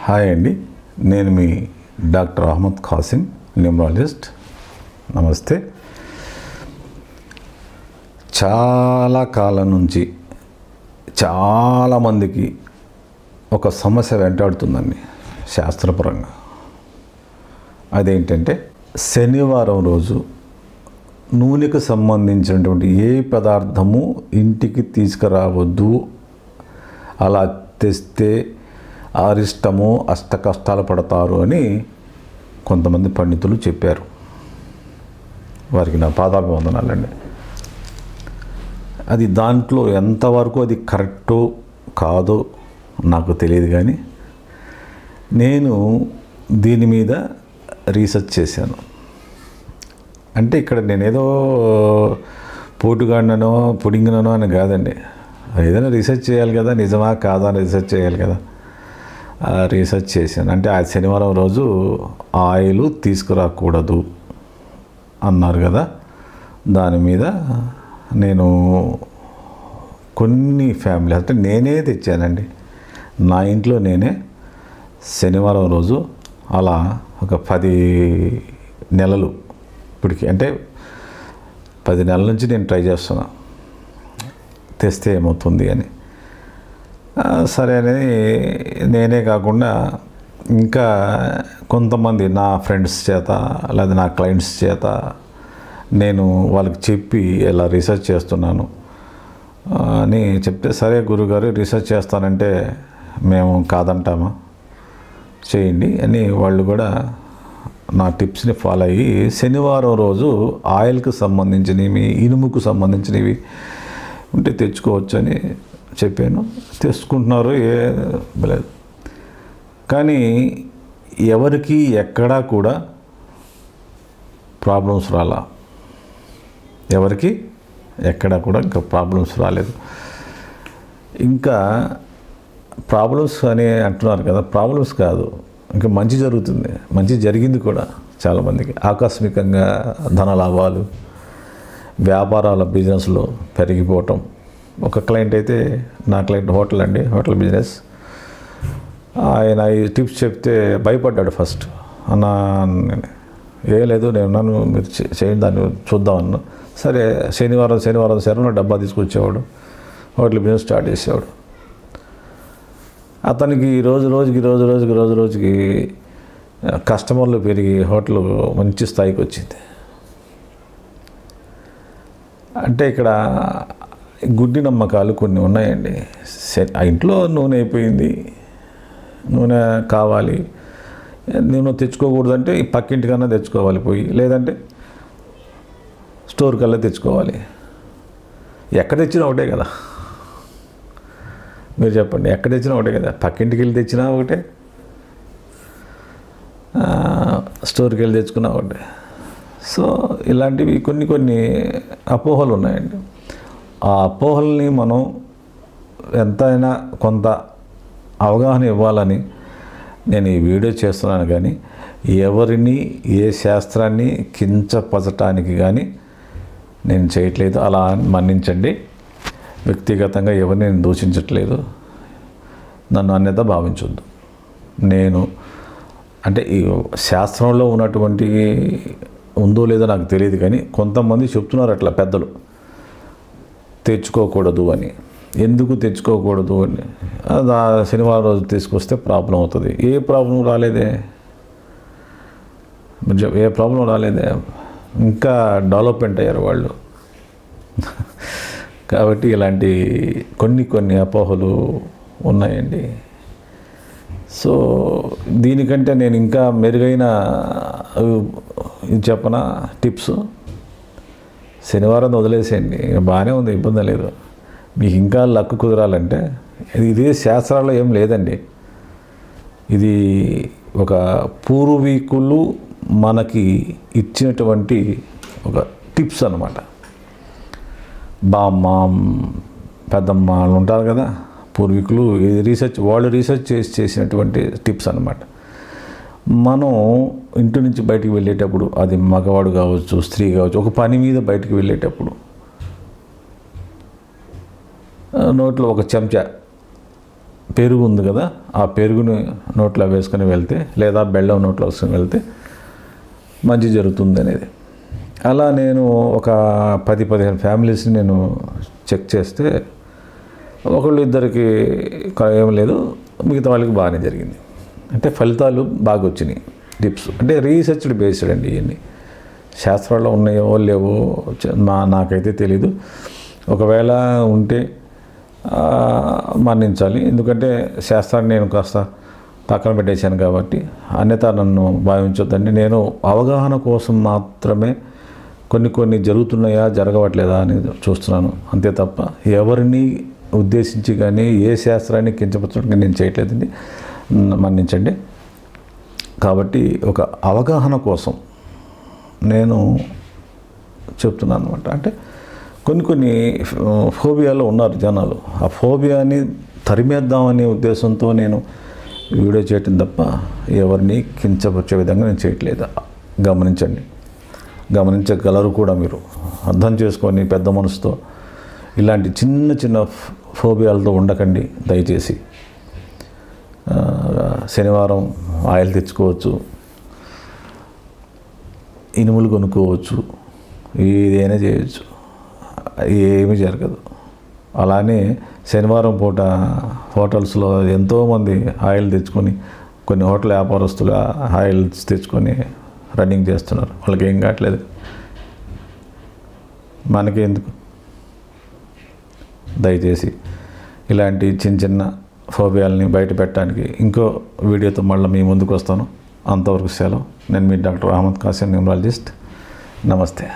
Hi అండి, నేను మీ doctor Ahmed Qasim, numerologist. నమస్తే. చాలా కాలం నుంచి చాలామందికి ఒక సమస్య వెంటాడుతుందండి శాస్త్రపరంగా. అదేంటంటే శనివారం రోజు నూనెకు సంబంధించినటువంటి ఏ పదార్థము ఇంటికి తీసుకురావద్దు, అలా తెస్తే అరిష్టము అష్ట కష్టాలు పడతారు అని కొంతమంది పండితులు చెప్పారు. వారికి నా పాదాభివందనాలండి. అది దాంట్లో ఎంతవరకు అది కరెక్టో కాదో నాకు తెలియదు, కానీ నేను దీని మీద రీసెర్చ్ చేశాను. అంటే ఇక్కడ నేనేదో పోటుగాడినో పుడింగినో అని కాదండి. ఏదైనా రీసెర్చ్ చేయాలి కదా, నిజమా కాదా అని రీసెర్చ్ చేయాలి కదా. రీసెర్చ్ చేశాను. అంటే ఆ శనివారం రోజు ఆయిల్ తీసుకురాకూడదు అన్నారు కదా, దాని మీద నేను కొన్ని ఫ్యామిలీ అంటే నేనే తెచ్చానండి. నా ఇంట్లో నేనే శనివారం రోజు అలా ఒక 10 నెలలు ఇప్పటికి, అంటే 10 నెలల నుంచి నేను ట్రై చేస్తున్నా తెస్తే ఏమవుతుంది అని. సరే అని నేనే కాకుండా ఇంకా కొంతమంది నా ఫ్రెండ్స్ చేత లేదా నా క్లయింట్స్ చేత నేను వాళ్ళకి చెప్పి ఇలా రీసెర్చ్ చేస్తున్నాను అని చెప్తే, సరే గురుగారు రీసెర్చ్ చేస్తానంటే మేము కాదంటామా, చేయండి అని వాళ్ళు కూడా నా టిప్స్ని ఫాలో అయ్యి శనివారం రోజు ఆయిల్కి సంబంధించినవి, ఇనుముకు సంబంధించినవి ఉంటే తెచ్చుకోవచ్చు అని చెప్పాను. తెచ్చుకుంటున్నారు, లేదు. కానీ ఎవరికి ఎక్కడా కూడా ప్రాబ్లమ్స్ రాలా, ఎవరికి ఎక్కడా కూడా ఇంకా ప్రాబ్లమ్స్ రాలేదు. ఇంకా ప్రాబ్లమ్స్ అని అంటున్నారు కదా, ప్రాబ్లమ్స్ కాదు, ఇంకా మంచి జరుగుతుంది, మంచి జరిగింది కూడా చాలామందికి. ఆకస్మికంగా ధన లాభాలు, వ్యాపారాల బిజినెస్లో పెరిగిపోవటం. ఒక క్లయింట్ అయితే, నా క్లయింట్ హోటల్ అండి, హోటల్ బిజినెస్. ఆయన ఈ టిప్స్ చెప్తే భయపడ్డాడు ఫస్ట్. అన్నా ఏ లేదు, నేను ఉన్నాను, మీరు చేయండి, దాన్ని చూద్దామన్నా. సరే శనివారం డబ్బా తీసుకొచ్చేవాడు, హోటల్ బిజినెస్ స్టార్ట్ చేసేవాడు. అతనికి రోజు రోజుకి కస్టమర్లు పెరిగి హోటల్ మంచి స్థాయికి వచ్చింది. అంటే ఇక్కడ గుడ్డి నమ్మకాలు కొన్ని ఉన్నాయండి. ఆ ఇంట్లో నూనె అయిపోయింది, నూనె కావాలి, నూనె తెచ్చుకోకూడదంటే ఈ పక్కింటికన్నా తెచ్చుకోవాలి పోయి, లేదంటే స్టోర్ కల్లా తెచ్చుకోవాలి. ఎక్కడ తెచ్చినా ఒకటే కదా, మీరు చెప్పండి, ఎక్కడ తెచ్చినా ఒకటే కదా. పక్కింటికి వెళ్ళి తెచ్చినా ఒకటే, స్టోర్కి వెళ్ళి తెచ్చుకున్నా ఒకటే. సో ఇలాంటివి కొన్ని అపోహలు ఉన్నాయండి. ఆ అపోహల్ని మనం ఎంతైనా కొంత అవగాహన ఇవ్వాలని నేను ఈ వీడియో చేస్తున్నాను, కానీ ఎవరిని ఏ శాస్త్రాన్ని కించపరచటానికి కానీ నేను చేయట్లేదు. అలా మన్నించండి. వ్యక్తిగతంగా ఎవరిని నేను దూషించట్లేదు, నన్ను అన్యత భావించొద్దు. నేను అంటే ఈ శాస్త్రంలో ఉన్నటువంటి ఉందో లేదో నాకు తెలియదు, కానీ కొంతమంది చెప్తున్నారు అట్లా పెద్దలు, తెచ్చుకోకూడదు అని. ఎందుకు తెచ్చుకోకూడదు అని? శనివారం రోజు తీసుకొస్తే ప్రాబ్లం అవుతుంది. ఏ ప్రాబ్లం రాలేదే, ఏ ప్రాబ్లం రాలేదే, ఇంకా డెవలప్మెంట్ అయ్యారు వాళ్ళు. కాబట్టి ఇలాంటి కొన్ని అపోహలు ఉన్నాయండి. సో దీనికంటే నేను ఇంకా మెరుగైన చెప్పనా టిప్స్. శనివారం వదిలేసేయండి, బాగానే ఉంది, ఇబ్బంది లేదు. మీకు ఇంకా లక్ కుదరాలంటే ఇదే శాస్త్రాల్లో ఏం లేదండి. ఇది ఒక పూర్వీకులు మనకి ఇచ్చినటువంటి ఒక టిప్స్ అన్నమాట. బామ్మ, పెద్దమ్మ వాళ్ళు ఉంటారు కదా పూర్వీకులు, వాళ్ళు రీసెర్చ్ చేసినటువంటి టిప్స్ అన్నమాట. మనం ఇంటి నుంచి బయటికి వెళ్ళేటప్పుడు, అది మగవాడు కావచ్చు, స్త్రీ కావచ్చు, ఒక పని మీద బయటికి వెళ్ళేటప్పుడు నోట్లో ఒక చెంచా పెరుగు ఉంది కదా, ఆ పెరుగుని నోట్లో వేసుకొని వెళ్తే లేదా బెల్లం నోట్లో వేసుకొని వెళ్తే మంచి జరుగుతుంది అనేది. అలా నేను ఒక 10-15 ఫ్యామిలీస్ని నేను చెక్ చేస్తే ఒకళ్ళు ఇద్దరికి ఏం లేదు, మిగతా వాళ్ళకి బాగానే జరిగింది. అంటే ఫలితాలు బాగా వచ్చినాయి. టిప్స్ అంటే రీసెర్చ్డ్ బేస్డ్ అండి. ఇవన్నీ శాస్త్రాల్లో ఉన్నాయో లేవో నాకైతే తెలీదు. ఒకవేళ ఉంటే మన్నించాలి, ఎందుకంటే శాస్త్రాన్ని నేను కాస్త పక్కన పెట్టేశాను కాబట్టి అన్యత నన్ను భావించొద్దండి. నేను అవగాహన కోసం మాత్రమే కొన్ని జరుగుతున్నాయా జరగవట్లేదా అని చూస్తున్నాను, అంతే తప్ప ఎవరిని ఉద్దేశించి కానీ ఏ శాస్త్రాన్ని కించపరచడానికి నేను చేయట్లేదండి, మన్నించండి. కాబట్టి ఒక అవగాహన కోసం నేను చెప్తున్నాను అనమాట. అంటే కొన్ని ఫోబియాలో ఉన్నారు జనాలు, ఆ ఫోబియాని తరిమేద్దామనే ఉద్దేశంతో నేను వీడియో చేయటం తప్ప ఎవరిని కించపరిచే విధంగా నేను చేయట్లేదు. గమనించండి, గమనించగలరు కూడా. మీరు అర్థం చేసుకొని పెద్ద మనసుతో ఇలాంటి చిన్న ఫోబియాలతో ఉండకండి దయచేసి. శనివారం ఆయిల్ తెచ్చుకోవచ్చు, ఇనుములు కొనుక్కోవచ్చు, ఏదైనా చేయొచ్చు, ఏమీ జరగదు. అలానే శనివారం పూట హోటల్స్లో ఎంతోమంది ఆయిల్ తెచ్చుకొని, కొన్ని హోటల్ వ్యాపారస్తులు ఆయిల్స్ తెచ్చుకొని రన్నింగ్ చేస్తున్నారు, వాళ్ళకి ఏం కావట్లేదు, మనకి ఎందుకు? దయచేసి ఇలాంటి చిన్న ఫోబియాలని బయట పెట్టడానికి ఇంకో వీడియోతో మళ్ళీ మీ ముందుకు వస్తాను. అంతవరకు సెలవు. నేను మీ డాక్టర్ అహ్మద్ కాసిం, న్యూమరాలజిస్ట్. నమస్తే.